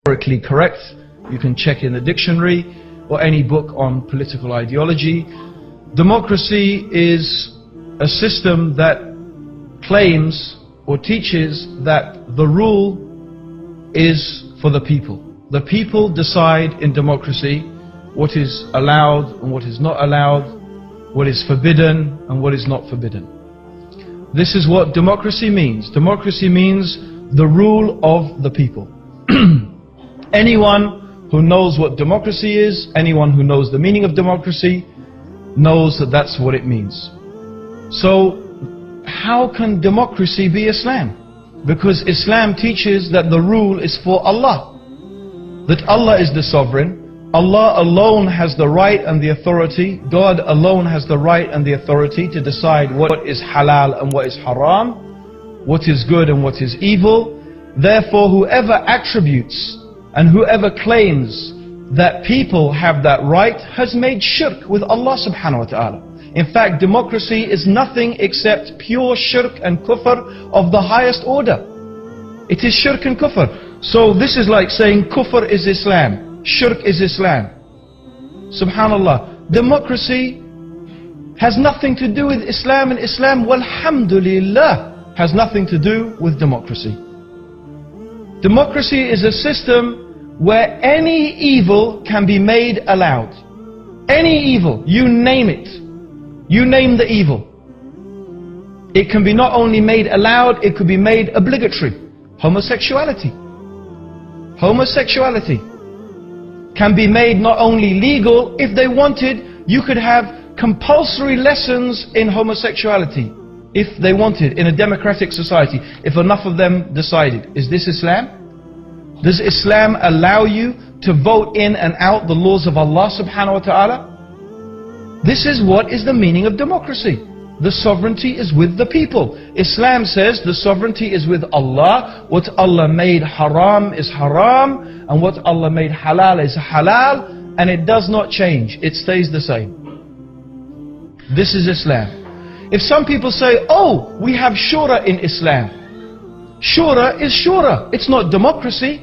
historically correct. You can check in the dictionary or any book on political ideology. Democracy is a system that claims or teaches that the rule is for the people. The people decide in democracy what is allowed and what is not allowed, what is forbidden and what is not forbidden. This is what democracy means. Democracy means the rule of the people. Anyone who knows what democracy is, anyone who knows the meaning of democracy, knows that that's what it means. So, how can democracy be Islam? Because Islam teaches that the rule is for Allah. That Allah is the sovereign. Allah alone has the right and the authority. God alone has the right and the authority to decide what is halal and what is haram, what is good and what is evil. Therefore, whoever attributes and whoever claims that people have that right has made shirk with Allah subhanahu wa ta'ala. In fact, democracy is nothing except pure shirk and kufr of the highest order. It is shirk and kufr. So this is like saying kufr is Islam, shirk is Islam. Subhanallah. Democracy has nothing to do with Islam, and Islam, walhamdulillah, has nothing to do with democracy. Democracy is a system where any evil can be made allowed. Any evil, you name it. You name the evil. It can be not only made allowed, it could be made obligatory. Homosexuality. Homosexuality can be made not only legal. If they wanted, you could have compulsory lessons in homosexuality. If they wanted, in a democratic society, if enough of them decided. Is this Islam? Does Islam allow you to vote in and out the laws of Allah subhanahu wa ta'ala? This is what is the meaning of democracy. The sovereignty is with the people. Islam says the sovereignty is with Allah. What Allah made haram is haram, and what Allah made halal is halal, and it does not change. It stays the same. This is Islam. If some people say, oh, we have shura in Islam. Shura is shura. It's not democracy.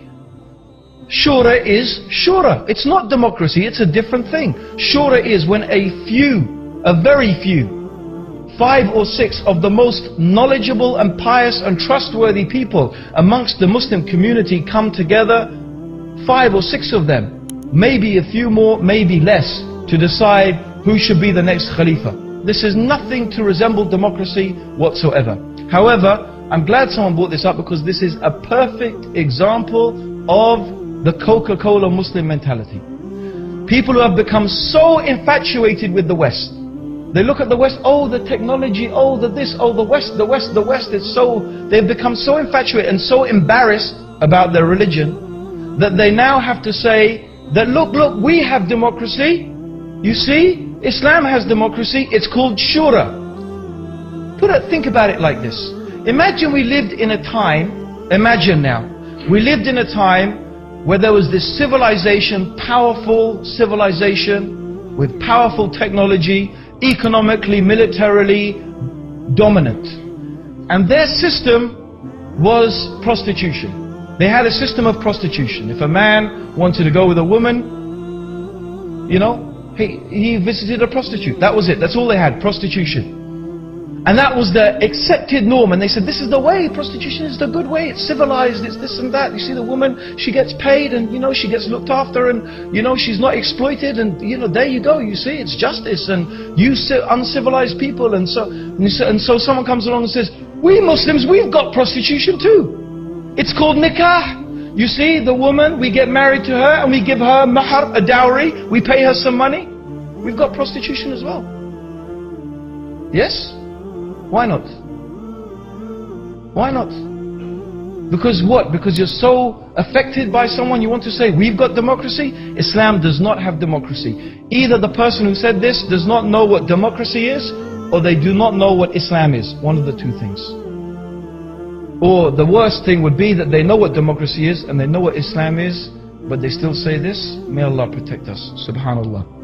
Shura is shura. It's not democracy, it's a different thing. Shura is when a very few, 5 or 6 of the most knowledgeable and pious and trustworthy people amongst the Muslim community come together, 5 or 6 of them, maybe a few more, maybe less, to decide who should be the next Khalifa. This is nothing to resemble democracy whatsoever. However, I'm glad someone brought this up, because this is a perfect example of the Coca-Cola Muslim mentality. People who have become so infatuated with the West. They look at the West, oh the technology, oh the this, oh the West, it's so, they've become so infatuated and so embarrassed about their religion that they now have to say that look, we have democracy. You see, Islam has democracy, it's called shura. Think about it like this. Imagine we lived in a time, we lived in a time where there was this civilization, powerful civilization, with powerful technology, economically, militarily dominant. And their system was prostitution. They had a system of prostitution. If a man wanted to go with a woman, you know, he visited a prostitute. That was it. That's all they had, prostitution. And that was the accepted norm. And they said, this is the way, prostitution is the good way, it's civilized, it's this and that. You see the woman, she gets paid and, you know, she gets looked after and, you know, she's not exploited and, you know, there you go, you see, it's justice. And you uncivilized people. And so someone comes along and says, we Muslims, we've got prostitution too. It's called nikah. You see, the woman, we get married to her and we give her mahar, a dowry, we pay her some money. We've got prostitution as well. Yes? Why not? Why not? Because what? Because you're so affected by someone, you want to say, we've got democracy? Islam does not have democracy. Either the person who said this does not know what democracy is, or they do not know what Islam is. One of the two things. Or the worst thing would be that they know what democracy is, and they know what Islam is, but they still say this. May Allah protect us. Subhanallah.